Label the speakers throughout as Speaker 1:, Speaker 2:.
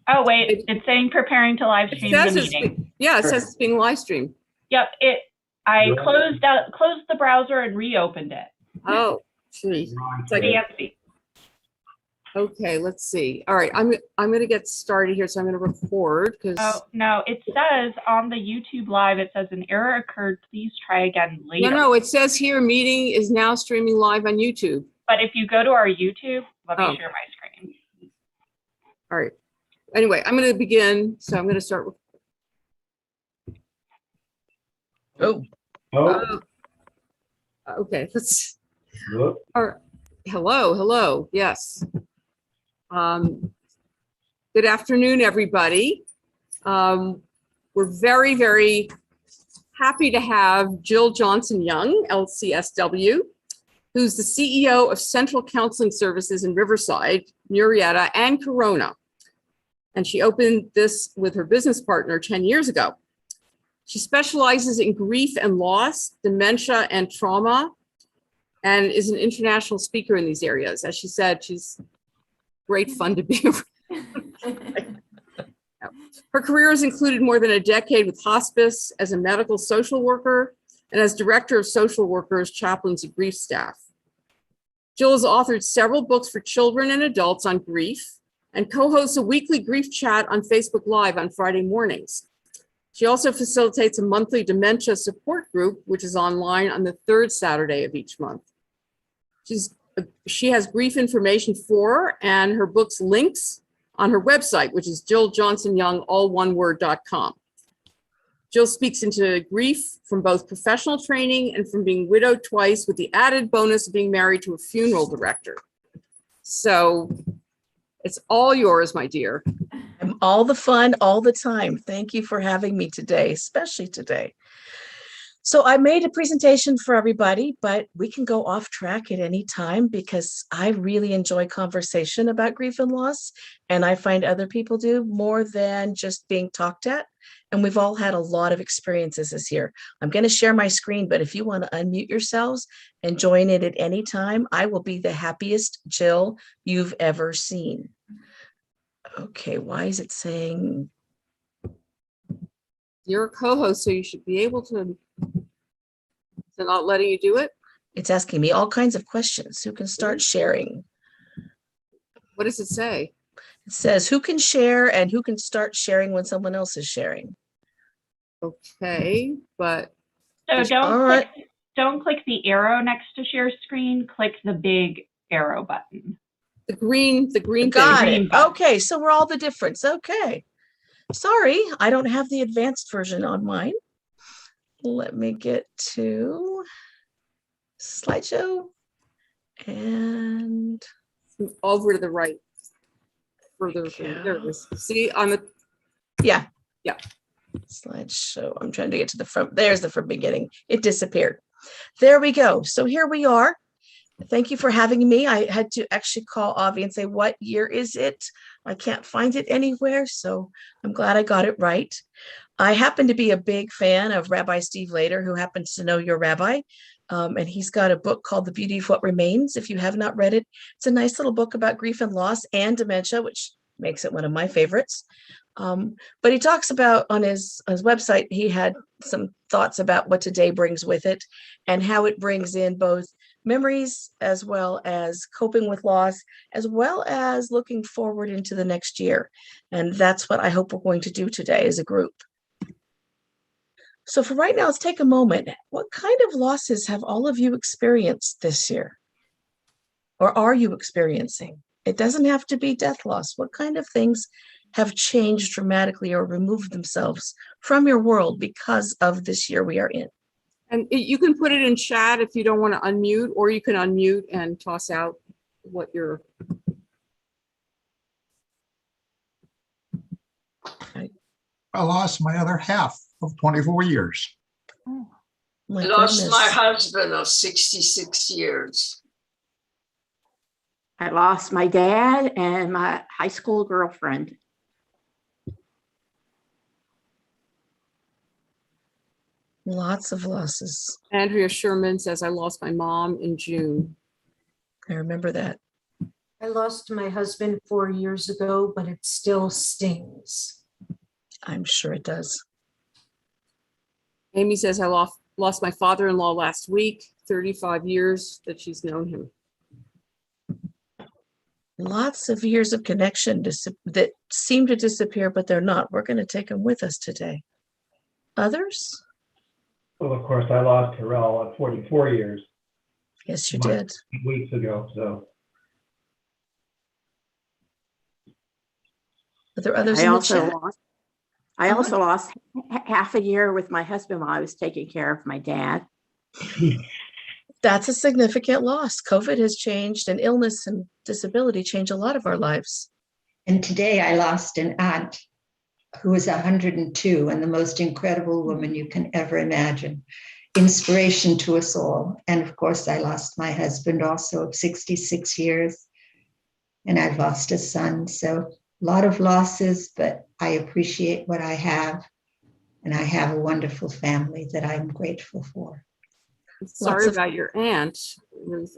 Speaker 1: Oh, wait, it's saying preparing to live stream the meeting.
Speaker 2: It says it's being live streamed.
Speaker 1: Yep, I closed the browser and reopened it.
Speaker 2: Oh, geez. It's like,
Speaker 1: fancy.
Speaker 2: Okay, let's see. All right, I'm going to get started here, so I'm going to record because.
Speaker 1: Oh no, it says on the YouTube live, it says an error occurred. Please try again later.
Speaker 2: No, it says here meeting is now streaming live on YouTube.
Speaker 1: But if you go to our YouTube, let me share my screen.
Speaker 2: All right. Anyway, I'm going to begin, so I'm going to start with. Okay, let's. All right. Hello. Yes. Good afternoon, everybody. We're very, very happy to have Jill Johnson-Young, LCSW, who's the CEO of Central Counseling Services in Riverside, Murrieta, and Corona. And she opened this with her business partner 10 years ago. She specializes in grief and loss, dementia and trauma, and is an international speaker in these areas. As she said, she's great fun to be around. Her career has included more than a decade with hospice as a medical social worker and as director of social workers, chaplains, and grief staff. Jill has authored several books for children and adults on grief and co-hosts a weekly grief chat on Facebook Live on Friday mornings. She also facilitates a monthly dementia support group, which is online on the third Saturday of each month. She has grief information for and her book's links on her website, which is JillJohnsonYoung, all one word.com. Jill speaks into grief from both professional training and from being widowed twice, with the added bonus of being married to a funeral director. So it's all yours, my dear.
Speaker 3: I'm all the fun all the time. Thank you for having me today, especially today. So I made a presentation for everybody, but we can go off track at any time because I really enjoy conversation about grief and loss. And I find other people do more than just being talked at. And we've all had a lot of experiences this year. I'm going to share my screen, but if you want to unmute yourselves and join it at any time, I will be the happiest Jill you've ever seen. Okay, why is it saying?
Speaker 2: You're a co-host, so you should be able to. They're not letting you do it?
Speaker 3: It's asking me all kinds of questions. Who can start sharing?
Speaker 2: What does it say?
Speaker 3: It says who can share and who can start sharing when someone else is sharing.
Speaker 2: Okay, but.
Speaker 1: So don't click the arrow next to share screen. Click the big arrow button.
Speaker 2: The green
Speaker 3: Got
Speaker 2: thing.
Speaker 3: it. Okay, so we're all the difference. Okay. Sorry, I don't have the advanced version on mine. Let me get to slideshow and
Speaker 2: over to the right. Further, there it is. See,
Speaker 3: yeah. Slideshow. I'm trying to get to the front. There's the from beginning. It disappeared. There we go. So here we are. Thank you for having me. I had to actually call Avi and say, what year is it? I can't find it anywhere. So I'm glad I got it right. I happen to be a big fan of Rabbi Steve Lader, who happens to know your rabbi. And he's got a book called The Beauty of What Remains. If you have not read it, it's a nice little book about grief and loss and dementia, which makes it one of my favorites. But he talks about on his website, he had some thoughts about what today brings with it and how it brings in both memories as well as coping with loss, as well as looking forward into the next year. And that's what I hope we're going to do today as a group. So for right now, let's take a moment. What kind of losses have all of you experienced this year? Or are you experiencing? It doesn't have to be death loss. What kind of things have changed dramatically or removed themselves from your world because of this year we are in?
Speaker 2: And you can put it in chat if you don't want to unmute, or you can unmute and toss out what you're.
Speaker 4: I lost my other half of 24 years.
Speaker 3: Oh,
Speaker 5: I lost my husband of 66 years.
Speaker 6: I lost my dad and my high school girlfriend.
Speaker 3: Lots of losses.
Speaker 2: Andrea Sherman says, I lost my mom in June.
Speaker 3: I remember that.
Speaker 7: I lost my husband 4 years ago, but it still stings.
Speaker 3: I'm sure it does.
Speaker 2: Amy says, I lost my father-in-law last week, 35 years that she's known him.
Speaker 3: Lots of years of connection that seem to disappear, but they're not. We're going to take them with us today. Others?
Speaker 8: Well, of course, I lost Terrell at 44 years.
Speaker 3: Yes, you did.
Speaker 8: Weeks ago, so.
Speaker 3: Are there others
Speaker 6: I
Speaker 3: in the
Speaker 6: also
Speaker 3: chat?
Speaker 6: lost. I also lost half a year with my husband while I was taking care of my dad.
Speaker 3: That's a significant loss. COVID has changed, and illness and disability change a lot of our lives.
Speaker 9: And today I lost an aunt who was 102 and the most incredible woman you can ever imagine. Inspiration to us all. And of course, I lost my husband also of 66 years. And I've lost a son. So a lot of losses, but I appreciate what I have. And I have a wonderful family that I'm grateful for.
Speaker 2: Sorry about your aunt.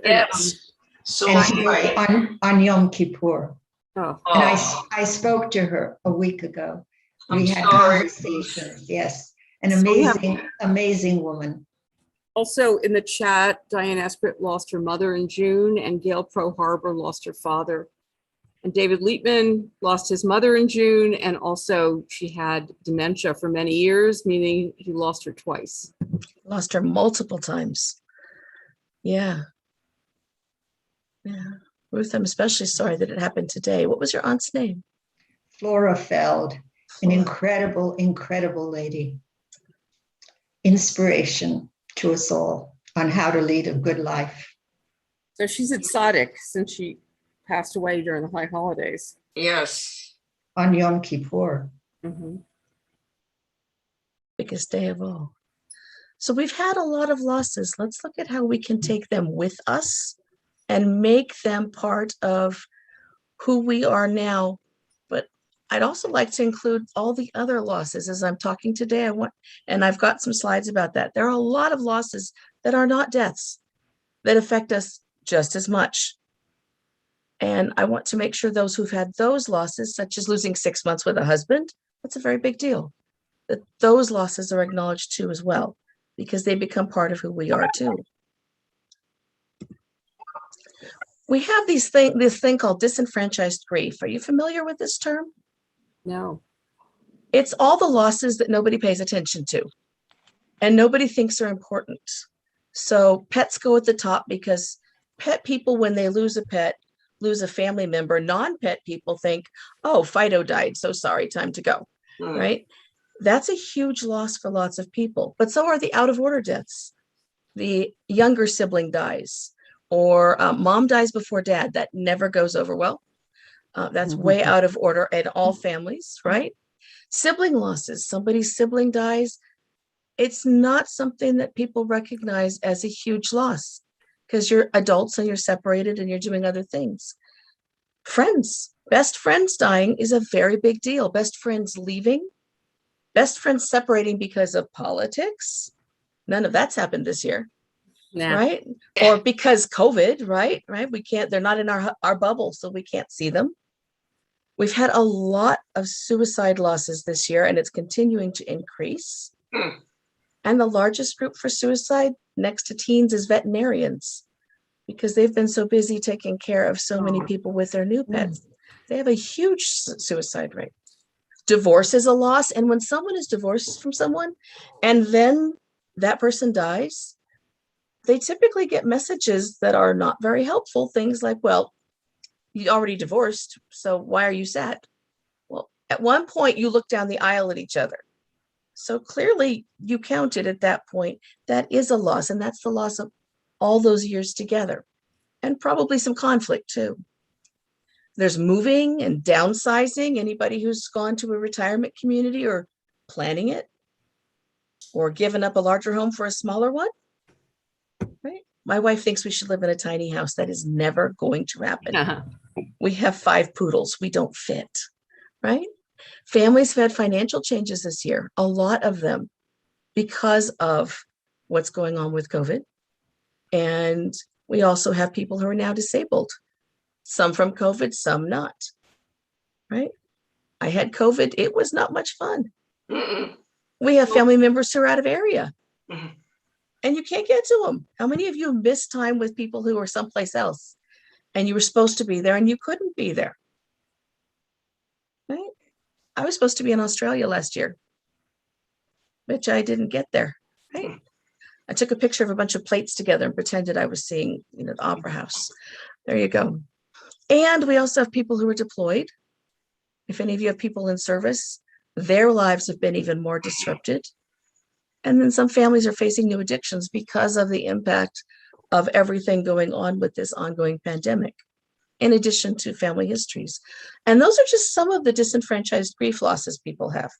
Speaker 5: Yes. So
Speaker 9: And
Speaker 5: am I.
Speaker 9: on Yom Kippur.
Speaker 2: Oh,
Speaker 9: And
Speaker 5: Oh,
Speaker 9: I spoke to her a week ago.
Speaker 5: I'm
Speaker 9: We had
Speaker 5: sorry.
Speaker 9: conversations. Yes. An
Speaker 2: So we have-
Speaker 9: amazing woman.
Speaker 2: also in the chat, Diane Esprit lost her mother in June, and Gail Pro Harbor lost her father. And David Liepman lost his mother in June, and also she had dementia for many years, meaning he lost her twice.
Speaker 3: Lost her multiple times. Yeah. Yeah. Ruth, I'm especially sorry that it happened today. What was your aunt's name?
Speaker 9: Flora Feld, an incredible, incredible lady. Inspiration to us all on how to lead a good life.
Speaker 2: So she's at Tzaddik since she passed away during the high holidays.
Speaker 5: Yes.
Speaker 9: On Yom Kippur.
Speaker 2: Mm-hmm.
Speaker 3: Biggest day of all. So we've had a lot of losses. Let's look at how we can take them with us and make them part of who we are now. But I'd also like to include all the other losses. As I'm talking today, and I've got some slides about that. There are a lot of losses that are not deaths that affect us just as much. And I want to make sure those who've had those losses, such as losing 6 months with a husband, that's a very big deal, that those losses are acknowledged too as well, because they become part of who we are too. We have this thing called disenfranchised grief. Are you familiar with this term?
Speaker 2: No.
Speaker 3: It's all the losses that nobody pays attention to and nobody thinks are important. So pets go at the top because pet people, when they lose a pet, lose a family member. Non-pet people think, oh, Fido died, so sorry, time to go, right? That's a huge loss for lots of people, but so are the out of order deaths. The younger sibling dies, or mom dies before dad. That never goes over well. That's way out of order in all families, right? Sibling losses, somebody's sibling dies. It's not something that people recognize as a huge loss because you're adults and you're separated and you're doing other things. Friends, best friends dying is a very big deal. Best friends leaving, best friends separating because of politics. None of that's happened this year. Nah. Right? Or because COVID, right? We can't, they're not in our bubble, so we can't see them. We've had a lot of suicide losses this year, and it's continuing to increase. And the largest group for suicide next to teens is veterinarians, because they've been so busy taking care of so many people with their new pets. They have a huge suicide rate. Divorce is a loss. And when someone is divorced from someone and then that person dies, they typically get messages that are not very helpful. Things like, well, you already divorced, so why are you sad? Well, at one point you look down the aisle at each other. So clearly you counted at that point. That is a loss, and that's the loss of all those years together, and probably some conflict too. There's moving and downsizing. Anybody who's gone to a retirement community or planning it or given up a larger home for a smaller one, right? My wife thinks we should live in a tiny house. That is never going to happen. We have 5 poodles. We don't fit, right? Families have had financial changes this year, a lot of them, because of what's going on with COVID. And we also have people who are now disabled. some from COVID, some not, right? I had COVID. It was not much fun. We have family members who are out of area and you can't get to them. How many of you missed time with people who were someplace else and you were supposed to be there and you couldn't be there? Right? I was supposed to be in Australia last year, which I didn't get there. Right? I took a picture of a bunch of plates together and pretended I was seeing, the Opera House. There you go. And we also have people who are deployed. If any of you have people in service, their lives have been even more disrupted. And then some families are facing new addictions because of the impact of everything going on with this ongoing pandemic, in addition to family histories. And those are just some of the disenfranchised grief losses people have.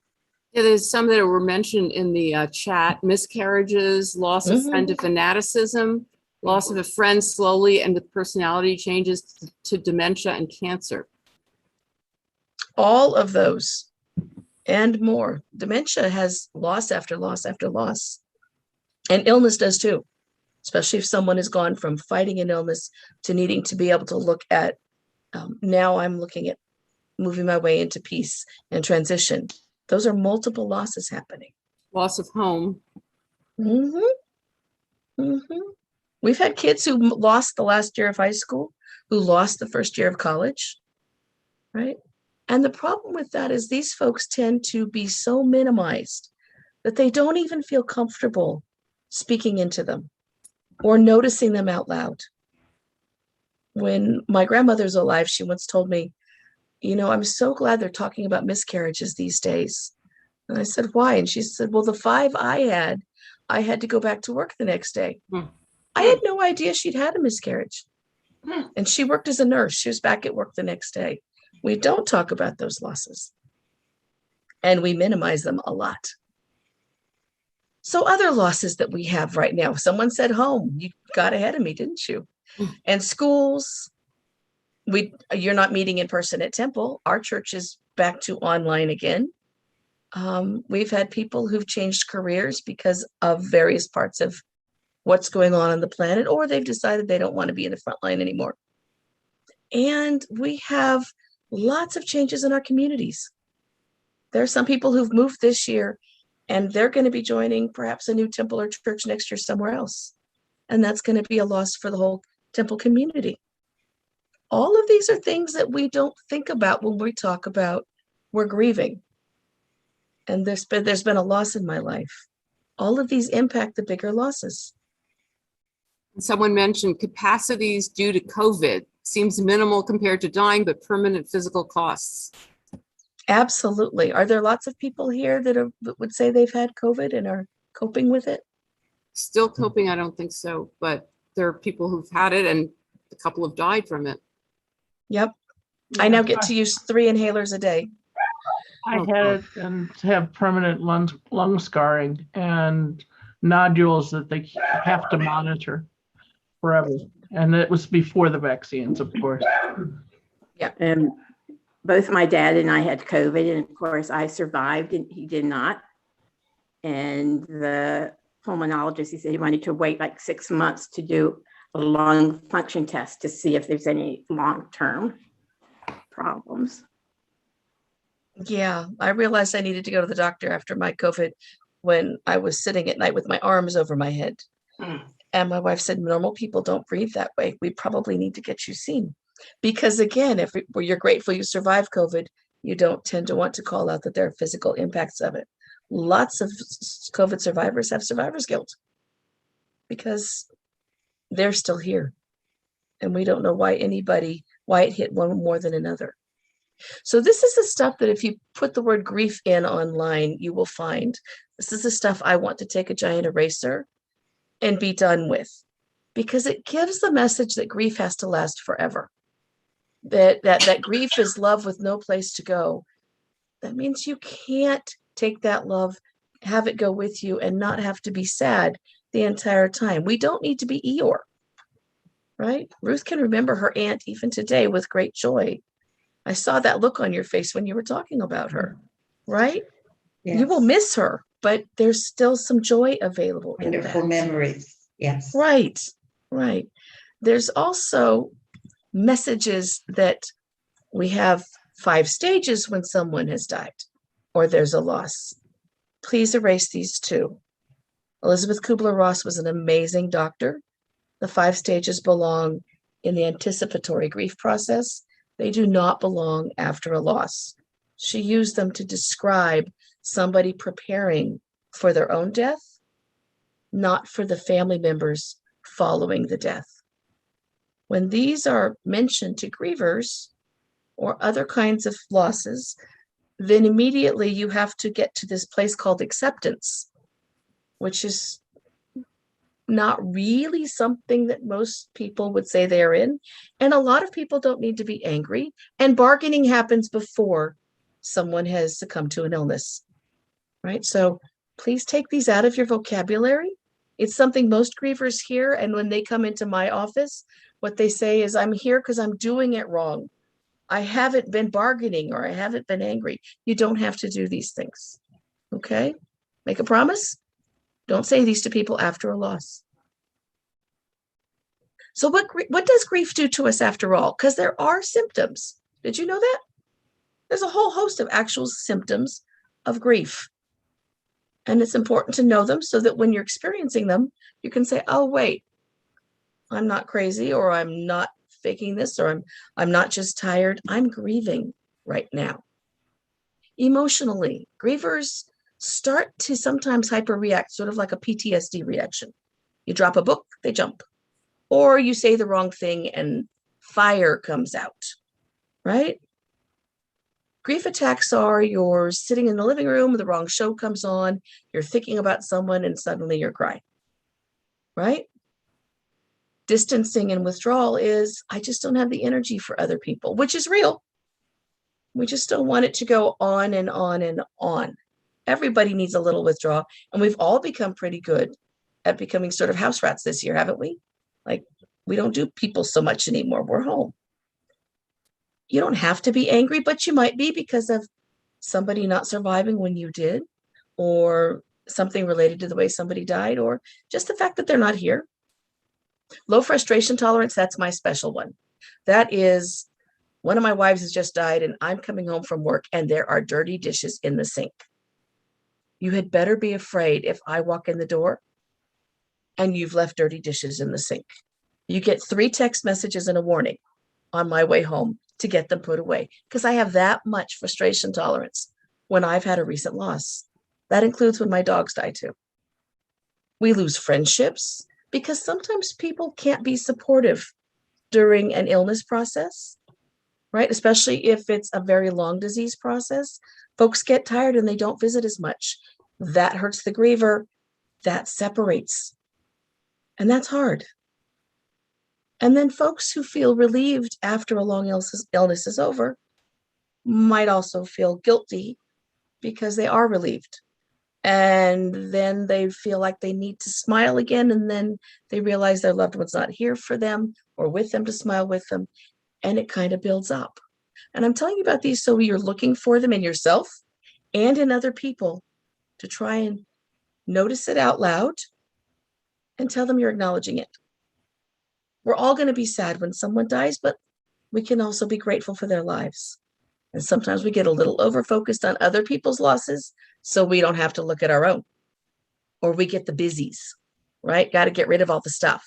Speaker 2: Yeah, there's some that were mentioned in the chat: miscarriages, loss of friend to fanaticism, loss of a friend slowly and with personality changes to dementia and cancer.
Speaker 3: All of those and more. Dementia has loss after loss after loss. And illness does too, especially if someone has gone from fighting an illness to needing to be able to look at, now I'm looking at moving my way into peace and transition. Those are multiple losses happening.
Speaker 2: Loss of home.
Speaker 3: We've had kids who lost the last year of high school, who lost the first year of college, right? And the problem with that is these folks tend to be so minimized that they don't even feel comfortable speaking into them or noticing them out loud. When my grandmother's alive, she once told me, I'm so glad they're talking about miscarriages these days. And I said, why? And she said, well, the 5 I had to go back to work the next day. I had no idea she'd had a miscarriage. And she worked as a nurse. She was back at work the next day. We don't talk about those losses. And we minimize them a lot. So other losses that we have right now, someone said home. You got ahead of me, didn't you? And schools. You're not meeting in person at Temple. Our church is back to online again. We've had people who've changed careers because of various parts of what's going on the planet, or they've decided they don't want to be in the front line anymore. And we have lots of changes in our communities. There are some people who've moved this year and they're going to be joining perhaps a new temple or church next year somewhere else. And that's going to be a loss for the whole temple community. All of these are things that we don't think about when we talk about we're grieving. And there's been a loss in my life. All of these impact the bigger losses.
Speaker 2: Someone mentioned capacities due to COVID. Seems minimal compared to dying, but permanent physical costs.
Speaker 3: Absolutely. Are there lots of people here that would say they've had COVID and are coping with it?
Speaker 2: Still coping? I don't think so, but there are people who've had it and a couple have died from it.
Speaker 3: Yep. I now get to use 3 inhalers a day.
Speaker 10: I had it and have permanent lung scarring and nodules that they have to monitor forever. And it was before the vaccines, of course.
Speaker 6: Yeah. And both my dad and I had COVID, and of course I survived and he did not. And the pulmonologist, he said he wanted to wait like 6 months to do a lung function test to see if there's any long-term problems.
Speaker 3: Yeah, I realized I needed to go to the doctor after my COVID when I was sitting at night with my arms over my head. And my wife said, normal people don't breathe that way. We probably need to get you seen. Because again, if you're grateful you survived COVID, you don't tend to want to call out that there are physical impacts of it. Lots of COVID survivors have survivor's guilt because they're still here. And we don't know why it hit one more than another. So this is the stuff that if you put the word grief in online, you will find. This is the stuff I want to take a giant eraser and be done with, because it gives the message that grief has to last forever. That grief is love with no place to go. That means you can't take that love, have it go with you, and not have to be sad the entire time. We don't need to be Eeyore, right? Ruth can remember her aunt even today with great joy. I saw that look on your face when you were talking about her, right? Yes. You will miss her, but there's still some joy available.
Speaker 9: Wonderful memories. Yes.
Speaker 3: Right. There's also messages that we have 5 stages when someone has died or there's a loss. Please erase these 2. Elizabeth Kubler-Ross was an amazing doctor. The 5 stages belong in the anticipatory grief process. They do not belong after a loss. She used them to describe somebody preparing for their own death, not for the family members following the death. When these are mentioned to grievers or other kinds of losses, then immediately you have to get to this place called acceptance, which is not really something that most people would say they're in. And a lot of people don't need to be angry. And bargaining happens before someone has succumbed to an illness, right? So please take these out of your vocabulary. It's something most grievers hear. And when they come into my office, what they say is, I'm here because I'm doing it wrong. I haven't been bargaining or I haven't been angry. You don't have to do these things. Okay? Make a promise. Don't say these to people after a loss. So what does grief do to us after all? Because there are symptoms. Did you know that? There's a whole host of actual symptoms of grief. And it's important to know them so that when you're experiencing them, you can say, oh, wait, I'm not crazy, or I'm not faking this, or I'm not just tired. I'm grieving right now. Emotionally, grievers start to sometimes hyperreact, sort of like a PTSD reaction. You drop a book, they jump. Or you say the wrong thing and fire comes out, right? Grief attacks are you're sitting in the living room, the wrong show comes on, you're thinking about someone and suddenly you're crying, right? Distancing and withdrawal is, I just don't have the energy for other people, which is real. We just don't want it to go on and on and on. Everybody needs a little withdrawal. And we've all become pretty good at becoming sort of house rats this year, haven't we? Like, we don't do people so much anymore. We're home. You don't have to be angry, but you might be because of somebody not surviving when you did, or something related to the way somebody died, or just the fact that they're not here. Low frustration tolerance, that's my special one. That is, one of my wives has just died and I'm coming home from work and there are dirty dishes in the sink. You had better be afraid if I walk in the door and you've left dirty dishes in the sink. You get 3 text messages and a warning on my way home to get them put away, because I have that much frustration tolerance when I've had a recent loss. That includes when my dogs die too. We lose friendships because sometimes people can't be supportive during an illness process, right? Especially if it's a very long disease process. Folks get tired and they don't visit as much. That hurts the griever. That separates. And that's hard. And then folks who feel relieved after a long illness is over might also feel guilty because they are relieved. And then they feel like they need to smile again. And then they realize their loved one's not here for them or with them to smile with them. And it kind of builds up. And I'm telling you about these so you're looking for them in yourself and in other people to try and notice it out loud and tell them you're acknowledging it. We're all going to be sad when someone dies, but we can also be grateful for their lives. And sometimes we get a little over-focused on other people's losses so we don't have to look at our own. Or we get the busies, right? Got to get rid of all the stuff,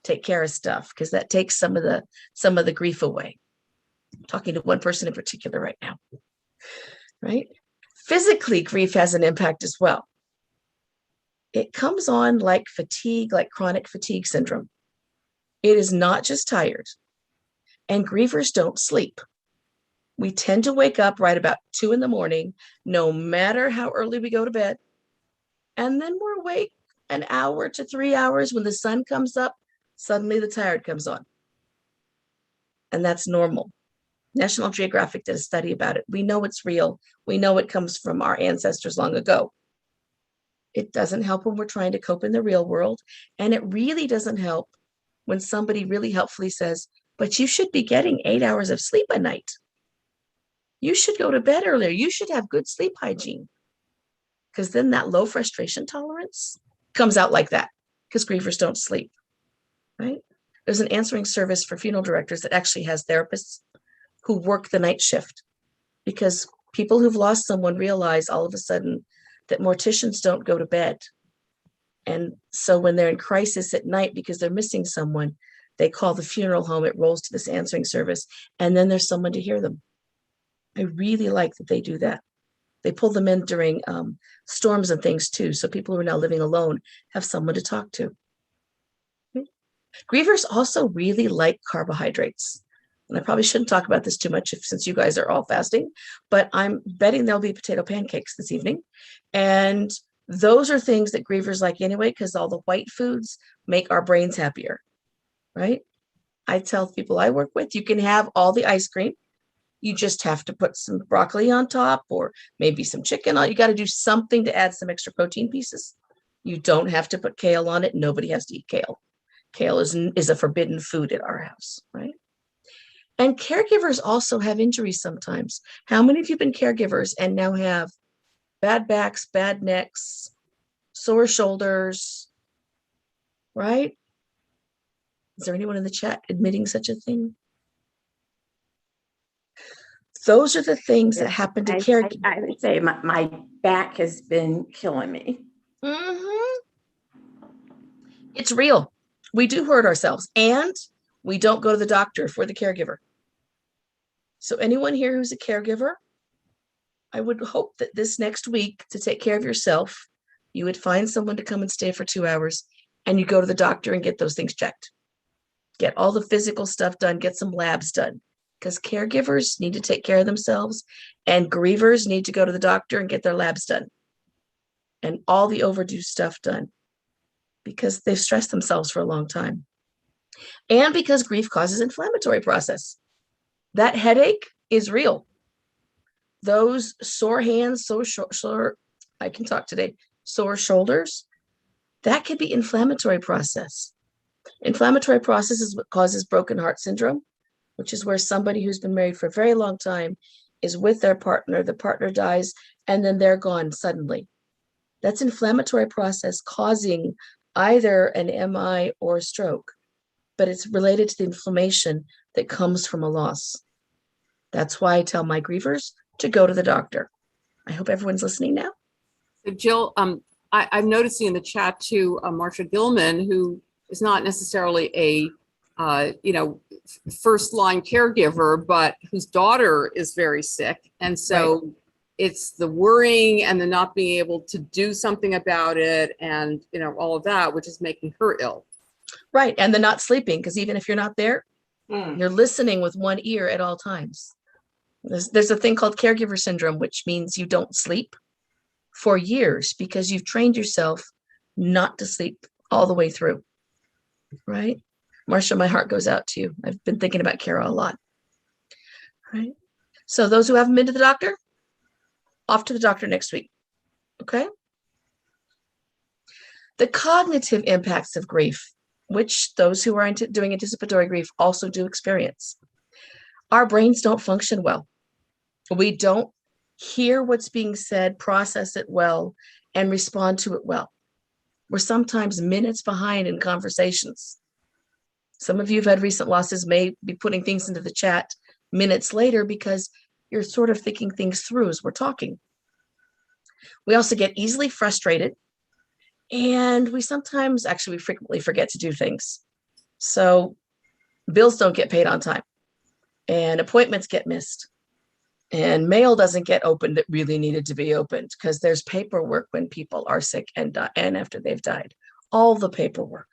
Speaker 3: take care of stuff, because that takes some of the grief away. I'm talking to one person in particular right now, right? Physically, grief has an impact as well. It comes on like fatigue, like chronic fatigue syndrome. It is not just tired. And grievers don't sleep. We tend to wake up right about 2 a.m, no matter how early we go to bed. And then we're awake an hour to 3 hours. When the sun comes up, suddenly the tired comes on. And that's normal. National Geographic did a study about it. We know it's real. We know it comes from our ancestors long ago. It doesn't help when we're trying to cope in the real world. And it really doesn't help when somebody really helpfully says, but you should be getting 8 hours of sleep a night. You should go to bed earlier. You should have good sleep hygiene. Because then that low frustration tolerance comes out like that, because grievers don't sleep, right? There's an answering service for funeral directors that actually has therapists who work the night shift, because people who've lost someone realize all of a sudden that morticians don't go to bed. And so when they're in crisis at night because they're missing someone, they call the funeral home, it rolls to this answering service, and then there's someone to hear them. I really like that they do that. They pull them in during storms and things too. So people who are now living alone have someone to talk to. Grievers also really like carbohydrates. And I probably shouldn't talk about this too much since you guys are all fasting, but I'm betting there'll be potato pancakes this evening. And those are things that grievers like anyway, because all the white foods make our brains happier, right? I tell people I work with, you can have all the ice cream. You just have to put some broccoli on top or maybe some chicken on. You got to do something to add some extra protein pieces. You don't have to put kale on it. Nobody has to eat kale. Kale is a forbidden food at our house, right? And caregivers also have injuries sometimes. How many of you have been caregivers and now have bad backs, bad necks, sore shoulders, right? Is there anyone in the chat admitting such a thing? Those are the things that happen to caregivers.
Speaker 6: I would say my back has been killing me.
Speaker 3: It's real. We do hurt ourselves, and we don't go to the doctor if we're the caregiver. So anyone here who's a caregiver, I would hope that this next week, to take care of yourself, you would find someone to come and stay for 2 hours, and you go to the doctor and get those things checked. Get all the physical stuff done, get some labs done, because caregivers need to take care of themselves, and grievers need to go to the doctor and get their labs done and all the overdue stuff done, because they've stressed themselves for a long time. And because grief causes inflammatory process. That headache is real. Those sore hands, I can talk today, sore shoulders, that could be inflammatory process. Inflammatory process is what causes broken heart syndrome, which is where somebody who's been married for a very long time is with their partner, the partner dies, and then they're gone suddenly. That's inflammatory process causing either an MI or a stroke, but it's related to the inflammation that comes from a loss. That's why I tell my grievers to go to the doctor. I hope everyone's listening now.
Speaker 2: So Jill, I'm noticing in the chat too, Marsha Gilman, who is not necessarily a first line caregiver, but whose daughter is very sick. And so it's the worrying and the not being able to do something about it and, all of that, which is making her ill.
Speaker 3: Right. And the not sleeping, because even if you're not there, you're listening with one ear at all times. There's a thing called caregiver syndrome, which means you don't sleep for years because you've trained yourself not to sleep all the way through. Right? Marsha, my heart goes out to you. I've been thinking about Kara a lot. Right? So those who haven't been to the doctor, off to the doctor next week. Okay? The cognitive impacts of grief, which those who are doing anticipatory grief also do experience. Our brains don't function well. We don't hear what's being said, process it well, and respond to it well. We're sometimes minutes behind in conversations. Some of you have had recent losses, may be putting things into the chat minutes later because you're sort of thinking things through as we're talking. We also get easily frustrated, and we frequently forget to do things. So bills don't get paid on time, and appointments get missed, and mail doesn't get opened that really needed to be opened because there's paperwork when people are sick and after they've died. All the paperwork.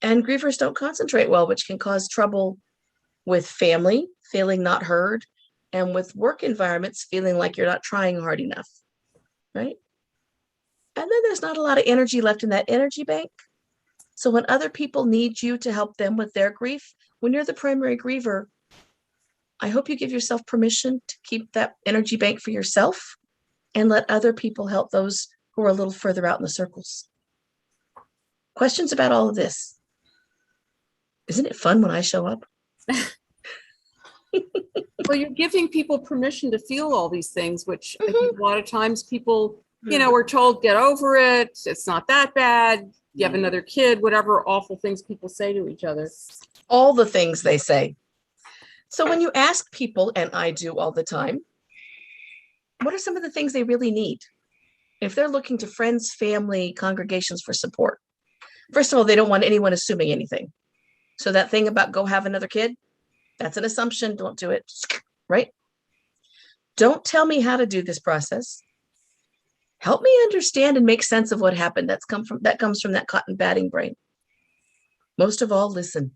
Speaker 3: And grievers don't concentrate well, which can cause trouble with family, feeling not heard, and with work environments, feeling like you're not trying hard enough, right? And then there's not a lot of energy left in that energy bank. So when other people need you to help them with their grief, when you're the primary griever, I hope you give yourself permission to keep that energy bank for yourself and let other people help those who are a little further out in the circles. Questions about all of this? Isn't it fun when I show up?
Speaker 2: Well, you're giving people permission to feel all these things, which I think a lot of times people, are told, get over it. It's not that bad. you have another kid, whatever awful things people say to each other.
Speaker 3: All the things they say. So when you ask people, and I do all the time, what are some of the things they really need? If they're looking to friends, family, congregations for support, first of all, they don't want anyone assuming anything. So that thing about go have another kid, that's an assumption. Don't do it, right? Don't tell me how to do this process. Help me understand and make sense of what happened. That comes from that cotton batting brain. Most of all, listen.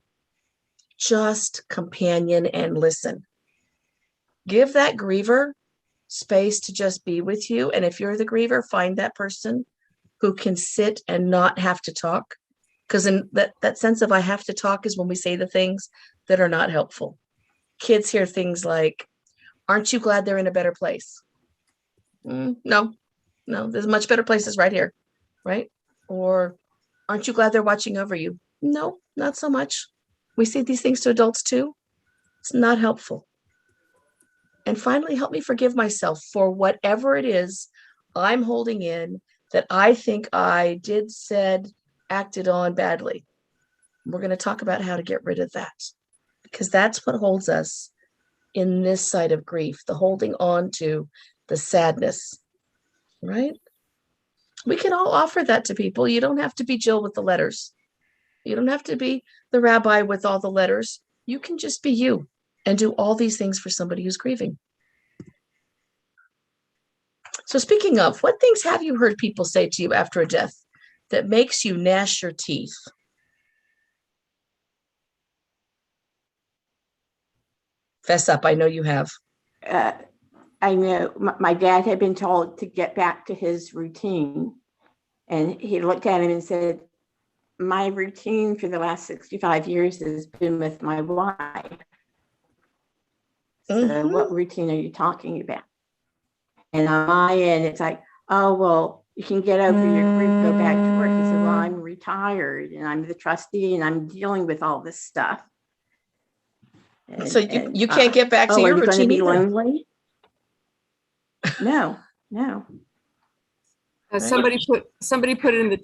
Speaker 3: Just companion and listen. Give that griever space to just be with you. And if you're the griever, find that person who can sit and not have to talk. Because in that sense of I have to talk is when we say the things that are not helpful. Kids hear things like, aren't you glad they're in a better place? No, there's much better places right here, right? Or aren't you glad they're watching over you? No, not so much. We say these things to adults too. It's not helpful. And finally, help me forgive myself for whatever it is I'm holding in that I think I did, said, acted on badly. We're going to talk about how to get rid of that, because that's what holds us in this side of grief, the holding on to the sadness, right? We can all offer that to people. You don't have to be Jill with the letters. You don't have to be the rabbi with all the letters. You can just be you and do all these things for somebody who's grieving. So speaking of, what things have you heard people say to you after a death that makes you gnash your teeth? Fess up, I know you have.
Speaker 6: I know my dad had been told to get back to his routine. And he looked at him and said, my routine for the last 65 years has been with my wife. So what routine are you talking about? And on my end, it's like, oh, well, you can get over your grief, go back to work. He said, well, I'm retired and I'm the trustee and I'm dealing with all this stuff. And,
Speaker 3: so you can't get back to your routine
Speaker 6: be
Speaker 3: either.
Speaker 6: Lonely? No.
Speaker 2: Somebody put it in the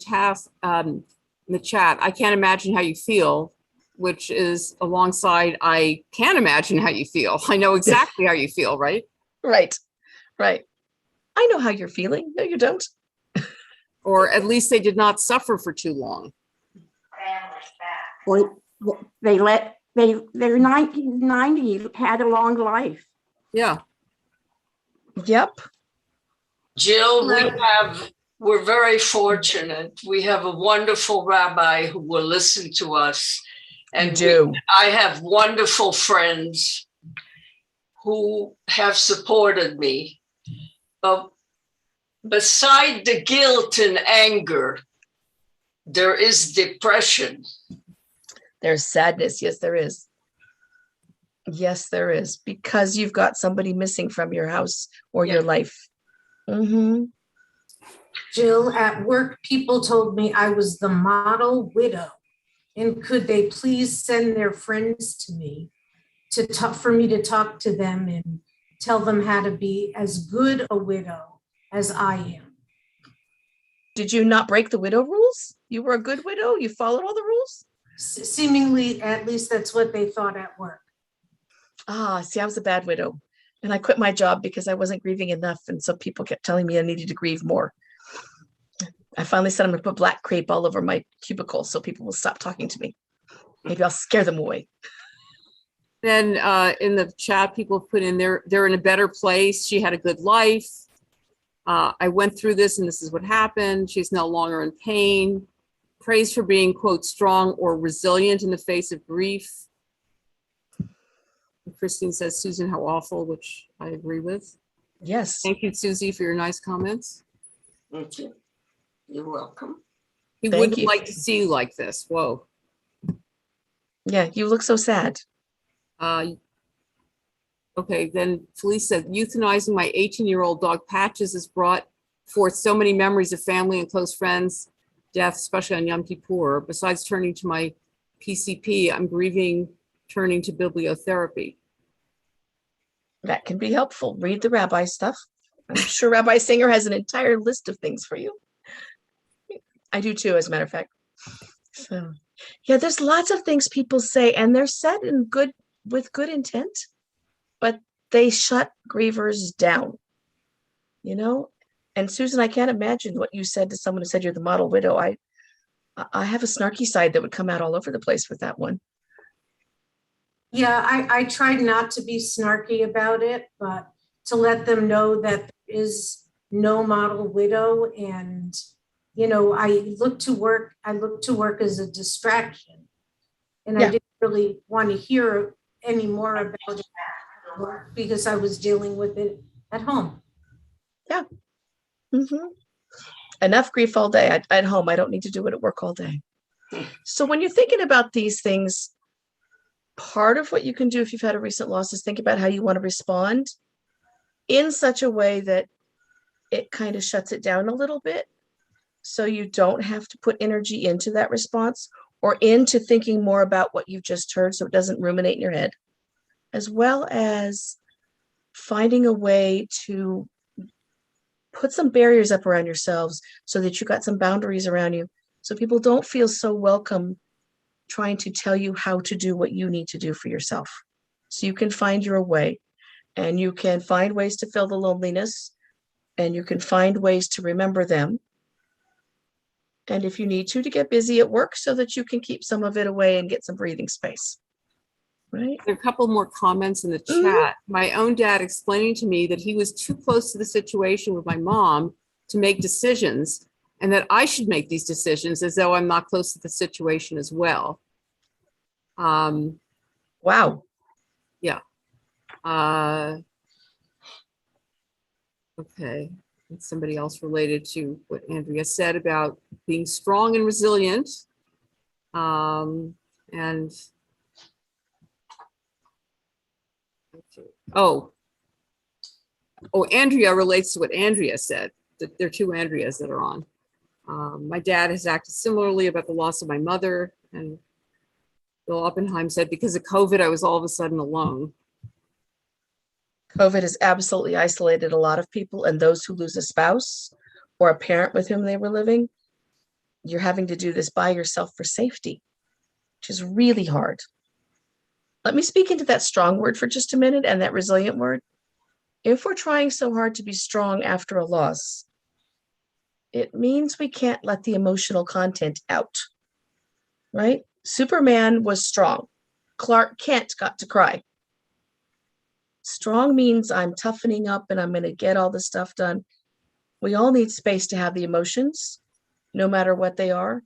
Speaker 2: chat. I can't imagine how you feel, which is alongside I can imagine how you feel. I know exactly how you feel, right?
Speaker 3: Right. I know how you're feeling. No, you don't.
Speaker 2: Or at least they did not suffer for too long.
Speaker 6: Well, they're 90, had a long life.
Speaker 2: Yeah.
Speaker 3: Yep.
Speaker 5: Jill, we're very fortunate. We have a wonderful rabbi who will listen to us. And I have wonderful friends who have supported me. Beside the guilt and anger, there is depression.
Speaker 3: There's sadness. Yes, there is. Yes, there is. Because you've got somebody missing from your house or your life. Mm-hmm.
Speaker 7: Jill, at work, people told me I was the model widow. And could they please send their friends to me for me to talk to them and tell them how to be as good a widow as I am.
Speaker 3: Did you not break the widow rules? You were a good widow? You followed all the rules?
Speaker 7: Seemingly, at least that's what they thought at work.
Speaker 3: See, I was a bad widow. And I quit my job because I wasn't grieving enough. And so people kept telling me I needed to grieve more. I finally said I'm going to put black crepe all over my cubicle so people will stop talking to me. Maybe I'll scare them away.
Speaker 2: Then in the chat, people put in they're in a better place. She had a good life. I went through this and this is what happened. She's no longer in pain. Praise for being, quote, strong or resilient in the face of grief. And Christine says, Susan, how awful, which I agree with.
Speaker 3: Yes.
Speaker 2: Thank you, Susie, for your nice comments.
Speaker 5: Thank you. You're welcome.
Speaker 2: He wouldn't like to see you like this. Whoa.
Speaker 3: Yeah, you look so sad.
Speaker 2: Okay, then Felice said, euthanizing my 18-year-old dog Patches has brought forth so many memories of family and close friends, death, especially on Yom Kippur. Besides turning to my PCP, I'm grieving, turning to bibliotherapy.
Speaker 3: That can be helpful. Read the rabbi stuff. I'm sure Rabbi Singer has an entire list of things for you. I do too, as a matter of fact. So, yeah, there's lots of things people say, and they're said with good intent, but they shut grievers down, you know? And Susan, I can't imagine what you said to someone who said you're the model widow. I have a snarky side that would come out all over the place with that one.
Speaker 7: Yeah, I tried not to be snarky about it, but to let them know that there is no model widow. And, you know, I look to work as a distraction. And I didn't really want to hear any more about it because I was dealing with it at home.
Speaker 3: Yeah. Mm-hmm. Enough grief all day at home. I don't need to do it at work all day. So when you're thinking about these things, part of what you can do if you've had a recent loss is think about how you want to respond in such a way that it kind of shuts it down a little bit. So you don't have to put energy into that response or into thinking more about what you've just heard so it doesn't ruminate in your head, as well as finding a way to put some barriers up around yourselves so that you got some boundaries around you so people don't feel so welcome trying to tell you how to do what you need to do for yourself. So you can find your way, and you can find ways to fill the loneliness, and you can find ways to remember them. And if you need to get busy at work so that you can keep some of it away and get some breathing space. Right?
Speaker 2: There are a couple more comments in the chat. My own dad explaining to me that he was too close to the situation with my mom to make decisions, and that I should make these decisions as though I'm not close to the situation as well.
Speaker 3: Wow.
Speaker 2: Yeah. Okay. And somebody else related to what Andrea said about being strong and resilient. And Andrea relates to what Andrea said. There are two Andreas that are on. My dad has acted similarly about the loss of my mother, and Bill Oppenheim said, because of COVID, I was all of a sudden alone.
Speaker 3: COVID has absolutely isolated a lot of people, and those who lose a spouse or a parent with whom they were living, you're having to do this by yourself for safety, which is really hard. Let me speak into that strong word for just a minute and that resilient word. If we're trying so hard to be strong after a loss, it means we can't let the emotional content out, right? Superman was strong. Clark Kent got to cry. Strong means I'm toughening up and I'm going to get all the stuff done. We all need space to have the emotions, no matter what they are.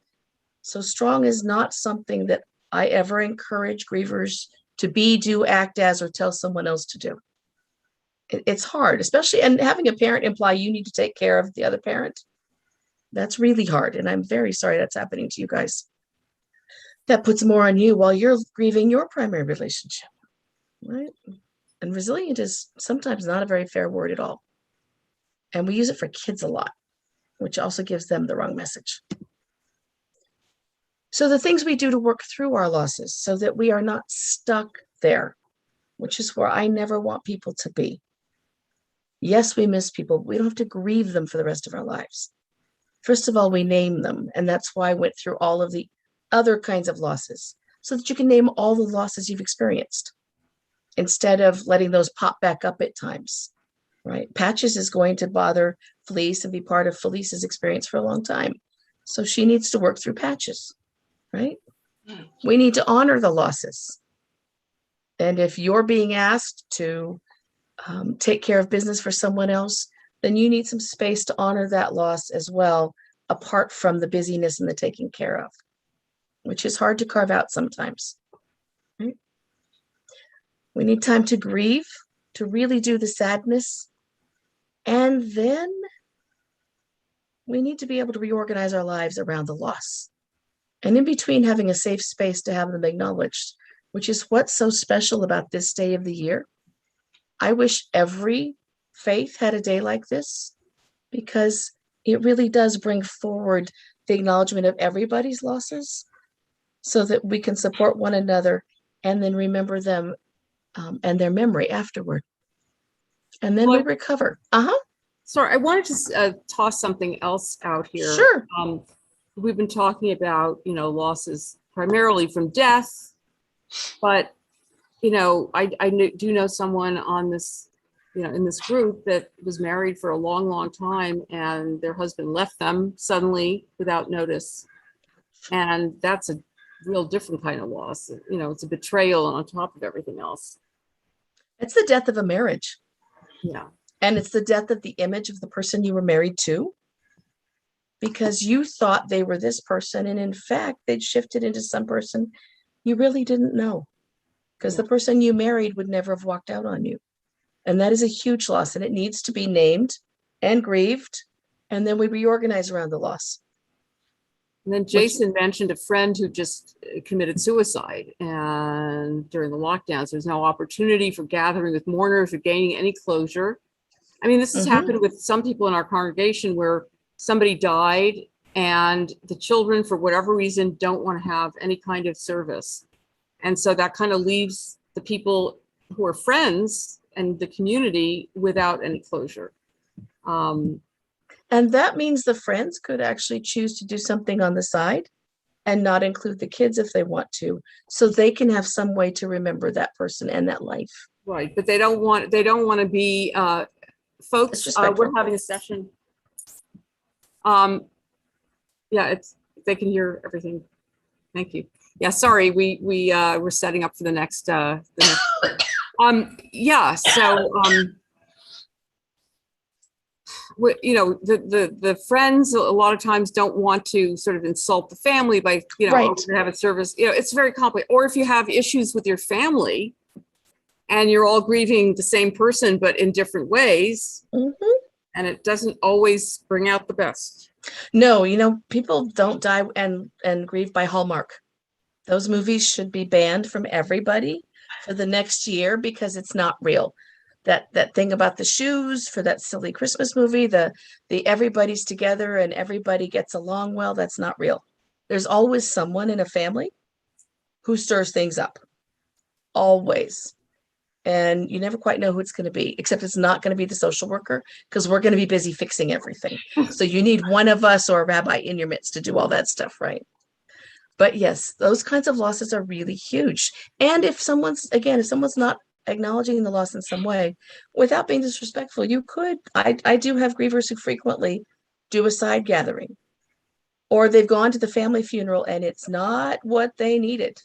Speaker 3: So strong is not something that I ever encourage grievers to be, do, act as, or tell someone else to do. It's hard, especially, and having a parent imply you need to take care of the other parent. That's really hard. And I'm very sorry that's happening to you guys. That puts more on you while you're grieving your primary relationship, right? And resilient is sometimes not a very fair word at all. And we use it for kids a lot, which also gives them the wrong message. So the things we do to work through our losses so that we are not stuck there, which is where I never want people to be. Yes, we miss people, but we don't have to grieve them for the rest of our lives. First of all, we name them. And that's why I went through all of the other kinds of losses so that you can name all the losses you've experienced instead of letting those pop back up at times, right? Patches is going to bother Felice and be part of Felice's experience for a long time. So she needs to work through Patches, right? We need to honor the losses. And if you're being asked to take care of business for someone else, then you need some space to honor that loss as well, apart from the busyness and the taking care of, which is hard to carve out sometimes. Right? We need time to grieve, to really do the sadness. And then we need to be able to reorganize our lives around the loss. And in between, having a safe space to have them acknowledged, which is what's so special about this day of the year. I wish every faith had a day like this, because it really does bring forward the acknowledgement of everybody's losses so that we can support one another and then remember them and their memory afterward. And then we recover.
Speaker 2: Sorry, I wanted to toss something else out here.
Speaker 3: Sure.
Speaker 2: we've been talking about, losses primarily from death, but, I do know someone on this, in this group that was married for a long, long time, and their husband left them suddenly without notice. And that's a real different kind of loss. It's a betrayal on top of everything else.
Speaker 3: It's the death of a marriage.
Speaker 2: Yeah.
Speaker 3: And it's the death of the image of the person you were married to, because you thought they were this person. And in fact, they'd shifted into some person you really didn't know, because the person you married would never have walked out on you. And that is a huge loss, and it needs to be named and grieved. And then we reorganize around the loss.
Speaker 2: And then Jason mentioned a friend who just committed suicide, and during the lockdowns, there's no opportunity for gathering with mourners or gaining any closure. I mean, this has happened with some people in our congregation where somebody died and the children, for whatever reason, don't want to have any kind of service. And so that kind of leaves the people who are friends and the community without any closure.
Speaker 3: And that means the friends could actually choose to do something on the side and not include the kids if they want to, so they can have some way to remember that person and that life.
Speaker 2: Right, but they don't want to be folks. We're having a session. They can hear everything. Thank you. Yeah, sorry, we're setting up for the next. So. The friends a lot of times don't want to sort of insult the family by have a service. It's very complicated. Or if you have issues with your family and you're all grieving the same person but in different ways, and it doesn't always bring out the best.
Speaker 3: No, people don't die and grieve by Hallmark. Those movies should be banned from everybody for the next year, because it's not real. That thing about the shoes for that silly Christmas movie, the everybody's together and everybody gets along well, that's not real. There's always someone in a family who stirs things up. Always. And you never quite know who it's going to be, except it's not going to be the social worker, because we're going to be busy fixing everything. So you need one of us or a rabbi in your midst to do all that stuff, right? But yes, those kinds of losses are really huge. And if someone's not acknowledging the loss in some way, without being disrespectful, you could. I do have grievers who frequently do a side gathering, or they've gone to the family funeral and it's not what they needed.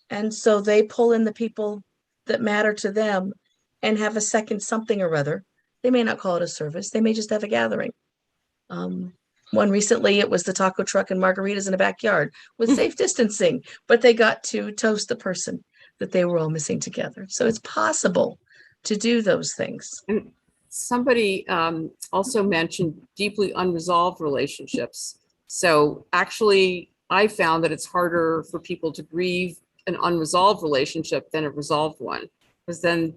Speaker 3: And so they pull in the people that matter to them and have a second something or other. They may not call it a service. They may just have a gathering. One recently, it was the taco truck and margaritas in a backyard with safe distancing, but they got to toast the person that they were all missing together. So it's possible to do those things.
Speaker 2: And somebody also mentioned deeply unresolved relationships. So actually, I found that it's harder for people to grieve an unresolved relationship than a resolved one, because then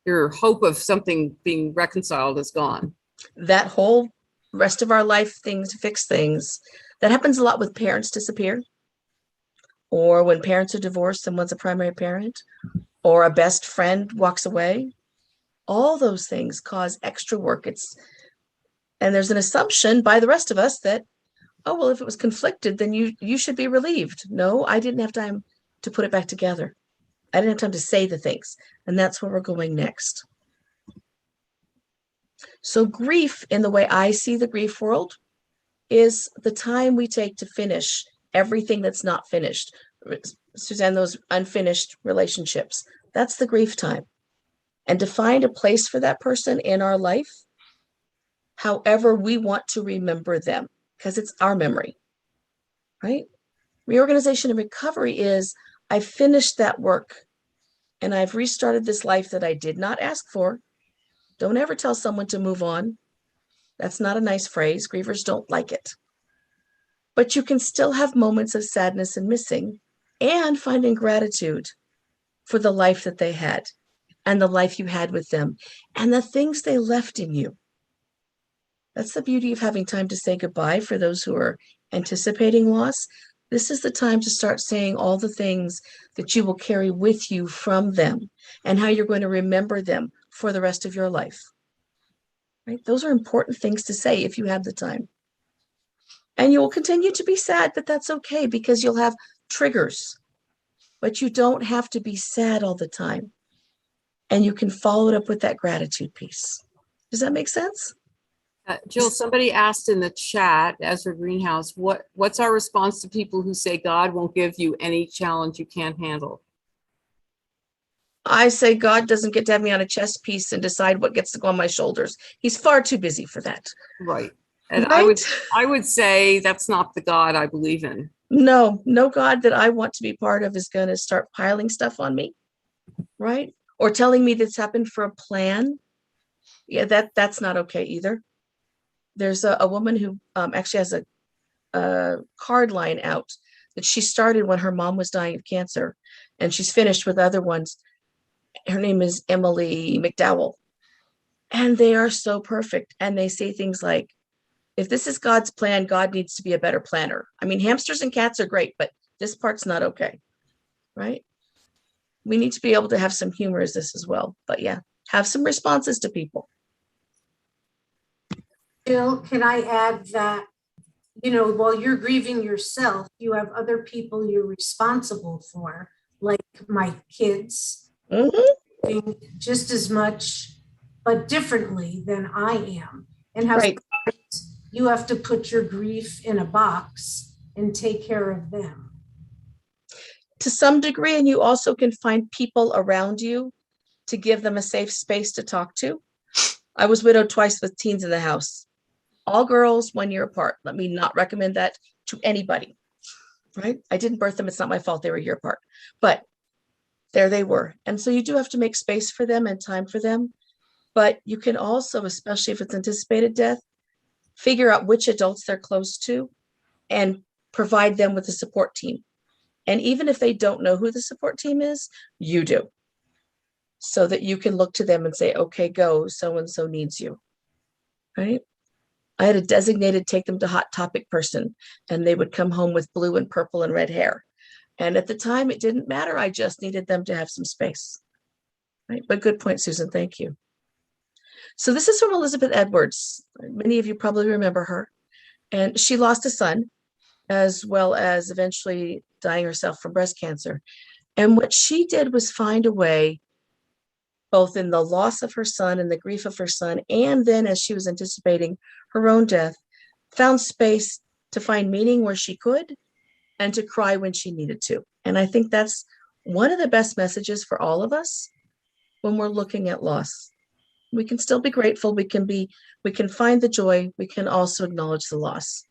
Speaker 2: your hope of something being reconciled is gone.
Speaker 3: That whole rest of our life thing to fix things, that happens a lot with parents disappear, or when parents are divorced and one's a primary parent, or a best friend walks away. All those things cause extra work. And there's an assumption by the rest of us that, oh, well, if it was conflicted, then you should be relieved. No, I didn't have time to put it back together. I didn't have time to say the things. And that's where we're going next. So grief, in the way I see the grief world, is the time we take to finish everything that's not finished. Suzanne, those unfinished relationships, that's the grief time. And to find a place for that person in our life, however we want to remember them, because it's our memory, right? Reorganization and recovery is, I finished that work and I've restarted this life that I did not ask for. Don't ever tell someone to move on. That's not a nice phrase. Grievers don't like it. But you can still have moments of sadness and missing, and finding gratitude for the life that they had and the life you had with them and the things they left in you. That's the beauty of having time to say goodbye for those who are anticipating loss. This is the time to start saying all the things that you will carry with you from them and how you're going to remember them for the rest of your life. Right? Those are important things to say if you have the time. And you will continue to be sad, but that's okay because you'll have triggers. But you don't have to be sad all the time. And you can follow it up with that gratitude piece. Does that make sense?
Speaker 2: Jill, somebody asked in the chat, Ezra Greenhouse, what's our response to people who say God won't give you any challenge you can't handle?
Speaker 3: I say God doesn't get to have me on a chess piece and decide what gets to go on my shoulders. He's far too busy for that.
Speaker 2: Right. And
Speaker 3: Right?
Speaker 2: I would say that's not the God I believe in.
Speaker 3: No God that I want to be part of is going to start piling stuff on me, right? Or telling me this happened for a plan. Yeah, that's not okay either. There's a woman who actually has a card line out that she started when her mom was dying of cancer, and she's finished with other ones. Her name is Emily McDowell, and they are so perfect. And they say things like, if this is God's plan, God needs to be a better planner. I mean, hamsters and cats are great, but this part's not okay, right? We need to be able to have some humor as this as well. But yeah, have some responses to people.
Speaker 7: Jill, can I add that, while you're grieving yourself, you have other people you're responsible for, like my kids, just as much, but differently than I am. And how
Speaker 3: Right.
Speaker 7: you have to put your grief in a box and take care of them.
Speaker 3: To some degree, and you also can find people around you to give them a safe space to talk to. I was widowed twice with teens in the house. All girls, 1 year apart. Let me not recommend that to anybody, right? I didn't birth them. It's not my fault. They were a year apart. But there they were. And so you do have to make space for them and time for them. But you can also, especially if it's anticipated death, figure out which adults they're close to and provide them with a support team. And even if they don't know who the support team is, you do. So that you can look to them and say, okay, go, so-and-so needs you, right? I had a designated take them to hot topic person, and they would come home with blue and purple and red hair. And at the time, it didn't matter. I just needed them to have some space, right? But good point, Susan. Thank you. So this is from Elizabeth Edwards. Many of you probably remember her. And she lost a son, as well as eventually dying herself from breast cancer. And what she did was find a way, both in the loss of her son and the grief of her son, and then as she was anticipating her own death, found space to find meaning where she could and to cry when she needed to. And I think that's one of the best messages for all of us when we're looking at loss. We can still be grateful. We can find the joy. We can also acknowledge the loss.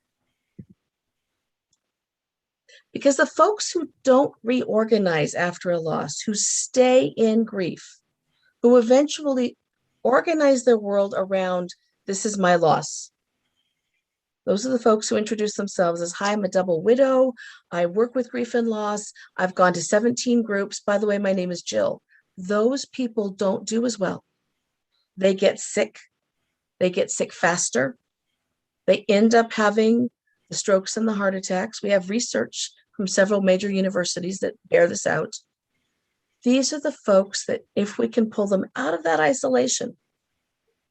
Speaker 3: Because the folks who don't reorganize after a loss, who stay in grief, who eventually organize their world around, this is my loss. Those are the folks who introduce themselves as, hi, I'm a double widow. I work with grief and loss. I've gone to 17 groups. By the way, my name is Jill. Those people don't do as well. They get sick. They get sick faster. They end up having the strokes and the heart attacks. We have research from several major universities that bear this out. These are the folks that if we can pull them out of that isolation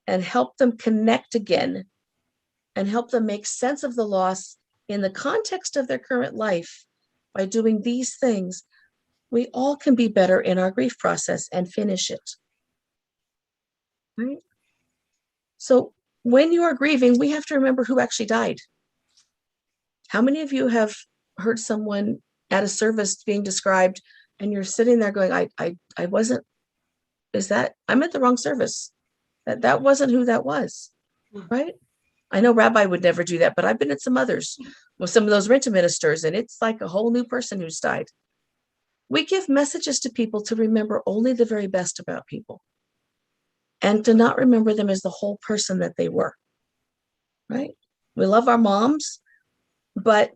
Speaker 3: and help them connect again and help them make sense of the loss in the context of their current life by doing these things, we all can be better in our grief process and finish it. Right? So when you are grieving, we have to remember who actually died. How many of you have heard someone at a service being described and you're sitting there going, I wasn't, I'm at the wrong service. That wasn't who that was, right? I know Rabbi would never do that, but I've been at some others with some of those Renta ministers, and it's like a whole new person who's died. We give messages to people to remember only the very best about people and to not remember them as the whole person that they were, right? We love our moms, but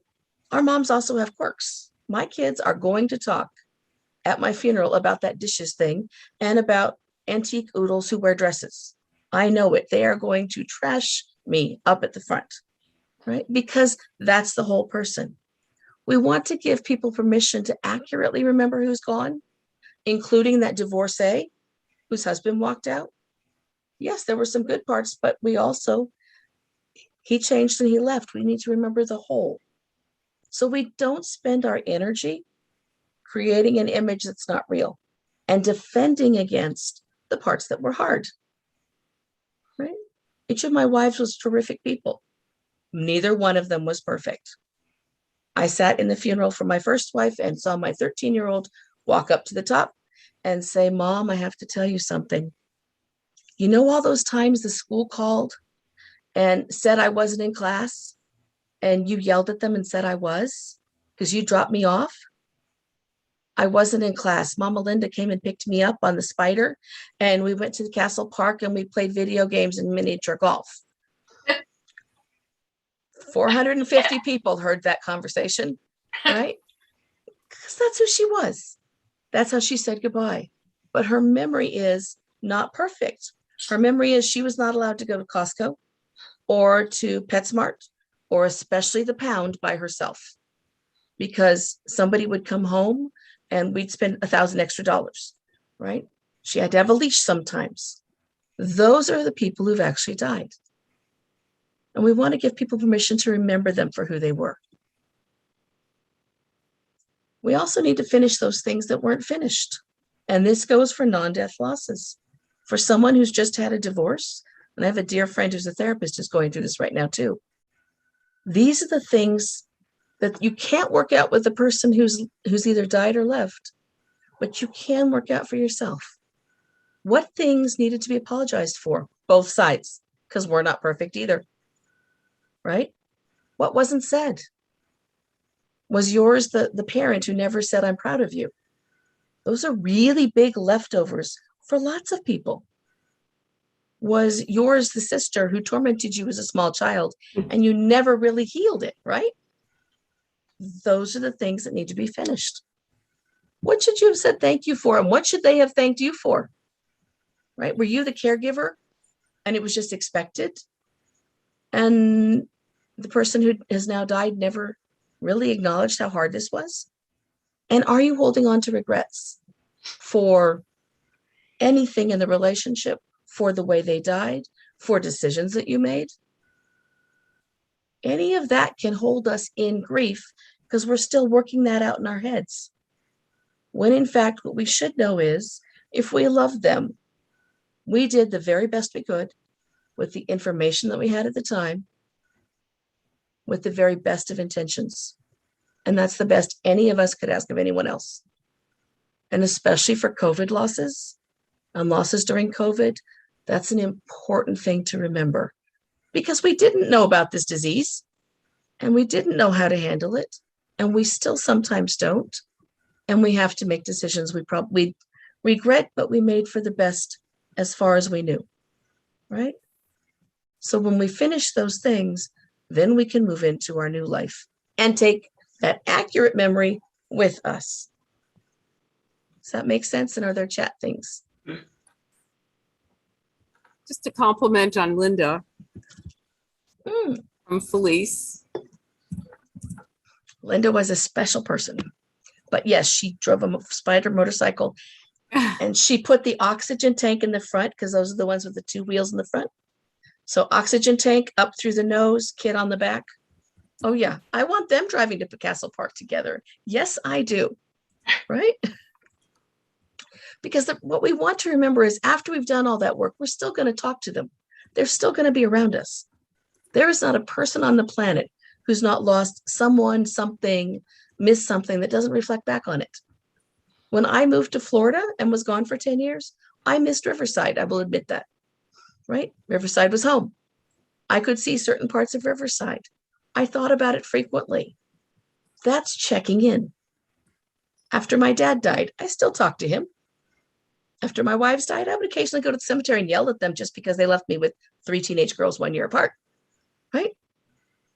Speaker 3: our moms also have quirks. My kids are going to talk at my funeral about that dishes thing and about antique oodles who wear dresses. I know it. They are going to trash me up at the front, right? Because that's the whole person. We want to give people permission to accurately remember who's gone, including that divorcee whose husband walked out. Yes, there were some good parts, but we also He changed and he left. We need to remember the whole. So we don't spend our energy creating an image that's not real and defending against the parts that were hard. Right? Each of my wives was terrific people. Neither one of them was perfect. I sat in the funeral for my first wife and saw my 13-year-old walk up to the top and say, Mom, I have to tell you something. You know, all those times the school called and said I wasn't in class and you yelled at them and said I was because you dropped me off? I wasn't in class. Mama Linda came and picked me up on the Spider and we went to the Castle Park and we played video games and miniature golf. 450 people heard that conversation, right? Because that's who she was. That's how she said goodbye. But her memory is not perfect. Her memory is she was not allowed to go to Costco or to PetSmart or especially the Pound by herself because somebody would come home and we'd spend $1,000 extra, right? She had to have a leash sometimes. Those are the people who've actually died. And we want to give people permission to remember them for who they were. We also need to finish those things that weren't finished. And this goes for non-death losses. For someone who's just had a divorce, and I have a dear friend who's a therapist who's going through this right now too. These are the things that you can't work out with the person who's either died or left, but you can work out for yourself. What things needed to be apologized for? Both sides, because we're not perfect either. Right? What wasn't said? Was yours the parent who never said, I'm proud of you? Those are really big leftovers for lots of people. Was yours the sister who tormented you as a small child and you never really healed it, right? Those are the things that need to be finished. What should you have said thank you for? And what should they have thanked you for? Right? Were you the caregiver and it was just expected? And the person who has now died never really acknowledged how hard this was? And are you holding on to regrets for anything in the relationship, for the way they died, for decisions that you made? Any of that can hold us in grief because we're still working that out in our heads. When in fact, what we should know is if we loved them, we did the very best we could with the information that we had at the time, with the very best of intentions. And that's the best any of us could ask of anyone else. And especially for COVID losses and losses during COVID, that's an important thing to remember because we didn't know about this disease and we didn't know how to handle it. And we still sometimes don't. And we have to make decisions we probably regret, but we made for the best as far as we knew, right? So when we finish those things, then we can move into our new life and take that accurate memory with us. Does that make sense? And are there chat things?
Speaker 2: Just to compliment on Linda from Felice.
Speaker 3: Linda was a special person. But yes, she drove a Spider motorcycle and she put the oxygen tank in the front because those are the ones with the two wheels in the front. So oxygen tank up through the nose, kid on the back. Oh yeah, I want them driving to Castle Park together. Yes, I do. Right? Because what we want to remember is after we've done all that work, we're still going to talk to them. They're still going to be around us. There is not a person on the planet who's not lost someone, something, missed something that doesn't reflect back on it. When I moved to Florida and was gone for 10 years, I missed Riverside. I will admit that. Right? Riverside was home. I could see certain parts of Riverside. I thought about it frequently. That's checking in. After my dad died, I still talk to him. After my wives died, I would occasionally go to the cemetery and yell at them just because they left me with 3 teenage girls 1 year apart. Right?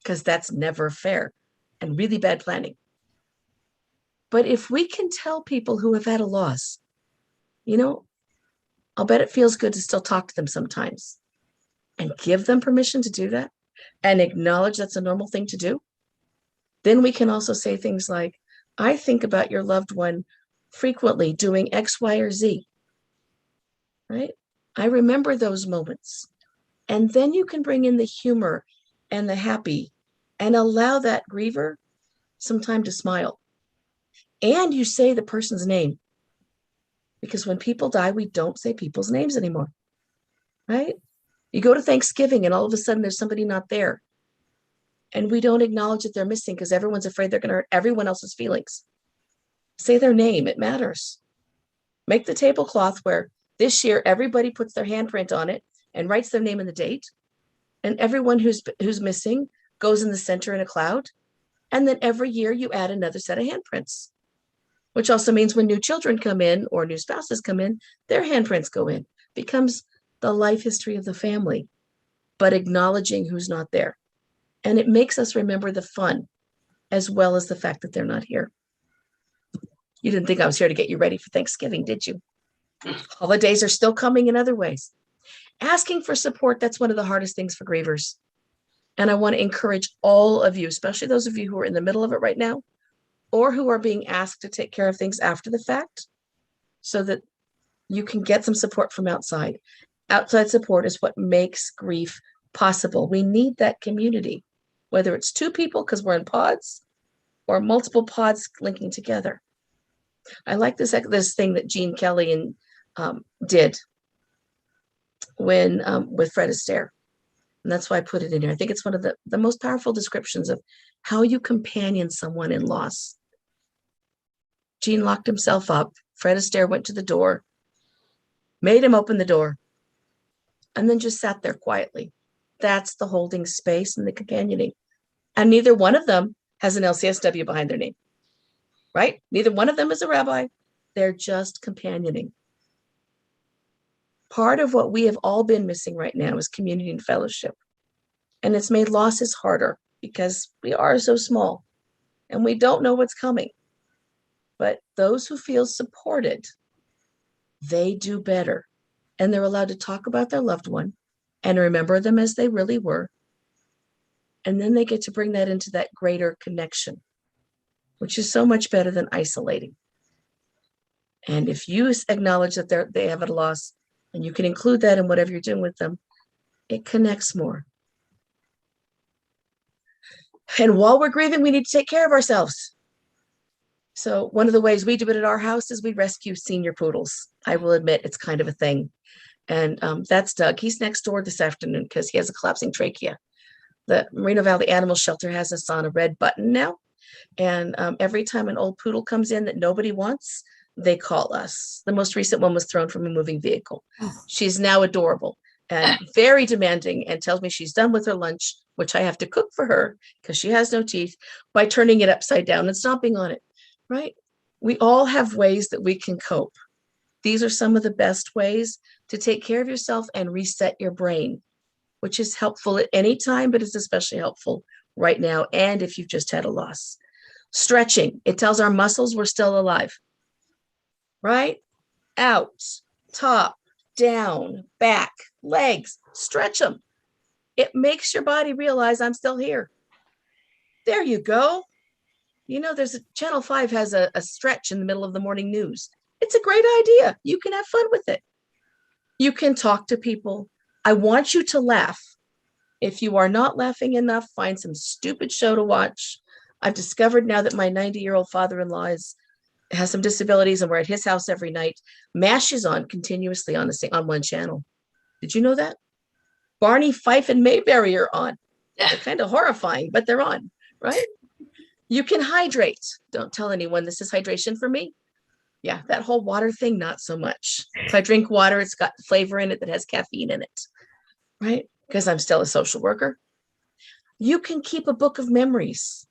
Speaker 3: Because that's never fair and really bad planning. But if we can tell people who have had a loss, I'll bet it feels good to still talk to them sometimes and give them permission to do that and acknowledge that's a normal thing to do. Then we can also say things like, I think about your loved one frequently doing X, Y, or Z, right? I remember those moments. And then you can bring in the humor and the happy, and allow that griever some time to smile. And you say the person's name, because when people die, we don't say people's names anymore, right? You go to Thanksgiving and all of a sudden there's somebody not there. And we don't acknowledge that they're missing because everyone's afraid they're going to hurt everyone else's feelings. Say their name, it matters. Make the tablecloth where this year everybody puts their handprint on it and writes their name and the date. And everyone who's missing goes in the center in a cloud. And then every year you add another set of handprints, which also means when new children come in or new spouses come in, their handprints go in. Becomes the life history of the family, but acknowledging who's not there. And it makes us remember the fun as well as the fact that they're not here. You didn't think I was here to get you ready for Thanksgiving, did you? Holidays are still coming in other ways. Asking for support, that's one of the hardest things for grievers. And I want to encourage all of you, especially those of you who are in the middle of it right now, or who are being asked to take care of things after the fact, so that you can get some support from outside. Outside support is what makes grief possible. We need that community, whether it's two people because we're in pods or multiple pods linking together. I like this thing that Gene Kelly did when with Fred Astaire. And that's why I put it in here. I think it's one of the most powerful descriptions of how you companion someone in loss. Gene locked himself up. Fred Astaire went to the door, made him open the door, and then just sat there quietly. That's the holding space and the companioning. And neither one of them has an LCSW behind their name, right? Neither one of them is a rabbi. They're just companioning. Part of what we have all been missing right now is community and fellowship. And it's made losses harder because we are so small and we don't know what's coming. But those who feel supported, they do better. And they're allowed to talk about their loved one and remember them as they really were. And then they get to bring that into that greater connection, which is so much better than isolating. And if you acknowledge that they have a loss, and you can include that in whatever you're doing with them, it connects more. And while we're grieving, we need to take care of ourselves. So one of the ways we do it at our house is we rescue senior poodles. I will admit it's kind of a thing. And that's Doug. He's next door this afternoon because he has a collapsing trachea. The Merino Valley Animal Shelter has us on a red button now. And every time an old poodle comes in that nobody wants, they call us. The most recent one was thrown from a moving vehicle. She's now adorable and very demanding and tells me she's done with her lunch, which I have to cook for her because she has no teeth, by turning it upside down and stomping on it, right? We all have ways that we can cope. These are some of the best ways to take care of yourself and reset your brain, which is helpful at any time, but it's especially helpful right now. And if you've just had a loss. Stretching, it tells our muscles we're still alive. Right? Out, top, down, back, legs, stretch them. It makes your body realize I'm still here. There you go. You know, Channel 5 has a stretch in the middle of the morning news. It's a great idea. You can have fun with it. You can talk to people. I want you to laugh. If you are not laughing enough, find some stupid show to watch. I've discovered now that my 90-year-old father-in-law has some disabilities and we're at his house every night. MASH is on continuously on one channel. Did you know that? Barney Fife and Mayberry are on. They're kind of horrifying, but they're on, right? You can hydrate. Don't tell anyone this is hydration for me. Yeah, that whole water thing, not so much. If I drink water, it's got flavor in it that has caffeine in it, right? Because I'm still a social worker. You can keep a book of memories.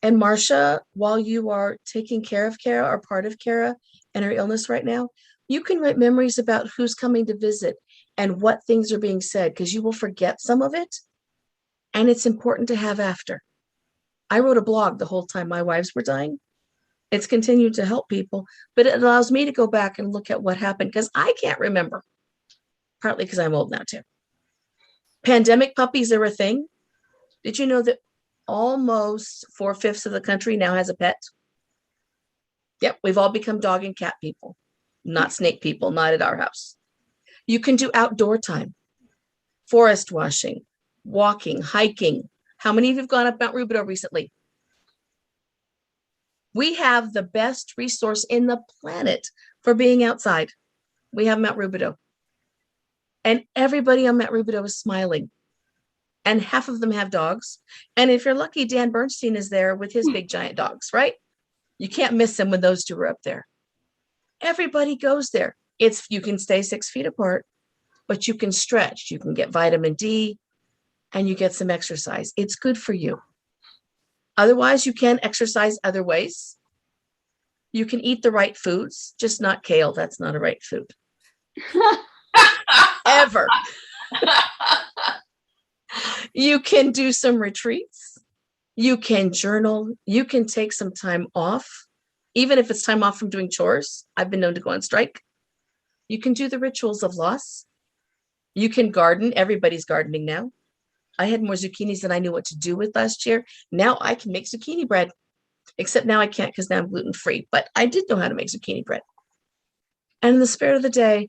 Speaker 3: And Marcia, while you are taking care of Kara or part of Kara and her illness right now, you can write memories about who's coming to visit and what things are being said, because you will forget some of it. And it's important to have after. I wrote a blog the whole time my wives were dying. It's continued to help people, but it allows me to go back and look at what happened because I can't remember, partly because I'm old now too. Pandemic puppies are a thing. Did you know that almost 4/5 of the country now has a pet? Yep, we've all become dog and cat people, not snake people, not at our house. You can do outdoor time, forest washing, walking, hiking, How many of you have gone up Mount Rubidoux recently? We have the best resource in the planet for being outside. We have Mount Rubidoux. And everybody on Mount Rubidoux is smiling. And half of them have dogs. And if you're lucky, Dan Bernstein is there with his big giant dogs, right? You can't miss them when those two are up there. Everybody goes there. You can stay 6 feet apart, but you can stretch. You can get vitamin D and you get some exercise. It's good for you. Otherwise, you can exercise other ways. You can eat the right foods, just not kale. That's not a right food. Ever. You can do some retreats. You can journal. You can take some time off, even if it's time off from doing chores. I've been known to go on strike. You can do the rituals of loss. You can garden. Everybody's gardening now. I had more zucchinis than I knew what to do with last year. Now I can make zucchini bread, except now I can't because now I'm gluten-free, but I did know how to make zucchini bread. And in the spirit of the day,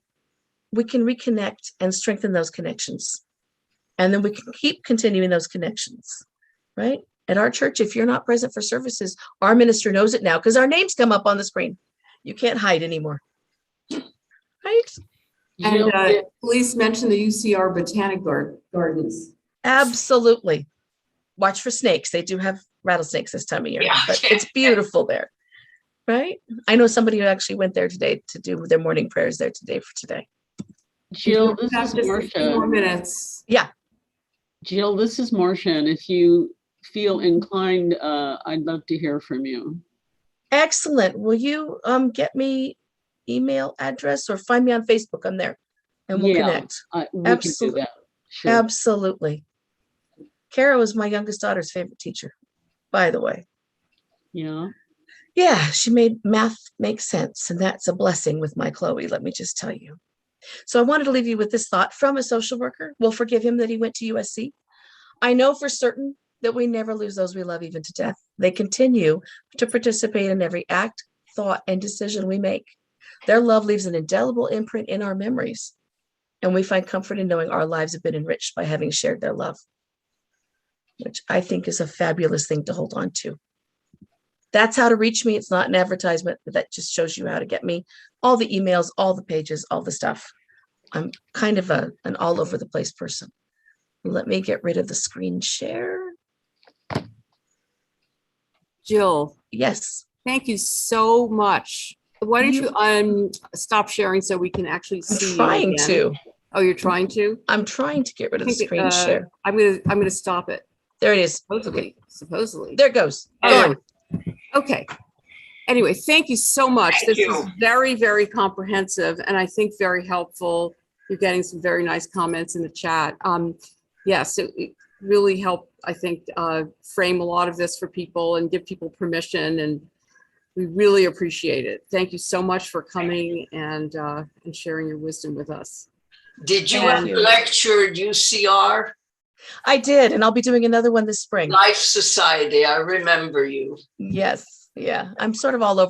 Speaker 3: we can reconnect and strengthen those connections. And then we can keep continuing those connections, right? At our church, if you're not present for services, our minister knows it now because our names come up on the screen. You can't hide anymore, right?
Speaker 2: And please mention the UCR Botanic Gardens.
Speaker 3: Absolutely. Watch for snakes. They do have rattlesnakes this time of year, but it's beautiful there, right? I know somebody who actually went there today to do their morning prayers there today for today.
Speaker 11: Jill, this is
Speaker 2: Just a few more
Speaker 11: Marcia.
Speaker 2: minutes.
Speaker 3: Yeah.
Speaker 11: Jill, this is Marcia. And if you feel inclined, I'd love to hear from you.
Speaker 3: Excellent. Will you get me email address or find me on Facebook? I'm there and we'll connect.
Speaker 11: We can do that. Sure.
Speaker 3: Absolutely. Kara was my youngest daughter's favorite teacher, by the way.
Speaker 11: Yeah.
Speaker 3: Yeah, she made math make sense. And that's a blessing with my Chloe, let me just tell you. So I wanted to leave you with this thought from a social worker. We'll forgive him that he went to USC. I know for certain that we never lose those we love even to death. They continue to participate in every act, thought, and decision we make. Their love leaves an indelible imprint in our memories. And we find comfort in knowing our lives have been enriched by having shared their love, which I think is a fabulous thing to hold on to. That's how to reach me. It's not an advertisement, but that just shows you how to get me. All the emails, all the pages, all the stuff. I'm kind of an all over the place person. Let me get rid of the screen share.
Speaker 2: Jill.
Speaker 3: Yes.
Speaker 2: Thank you so much. Why don't you stop sharing so we can actually see?
Speaker 3: I'm trying
Speaker 2: you again.
Speaker 3: to.
Speaker 2: Oh, you're trying to?
Speaker 3: I'm trying to get rid of the screen share.
Speaker 2: I'm gonna stop it.
Speaker 3: There it is.
Speaker 2: Supposedly.
Speaker 3: There it goes.
Speaker 2: Oh, okay. Anyway, thank you so much. This is very, very comprehensive and I think very helpful. You're getting some very nice comments in the chat. Yes, it really helped, I think, frame a lot of this for people and give people permission, and we really appreciate it. Thank you so much for coming and sharing your wisdom with us.
Speaker 5: Did you have a lecture at UCR?
Speaker 3: I did, and I'll be doing another one this spring.
Speaker 5: Life Society, I remember you.
Speaker 3: Yes, yeah. I'm sort of all over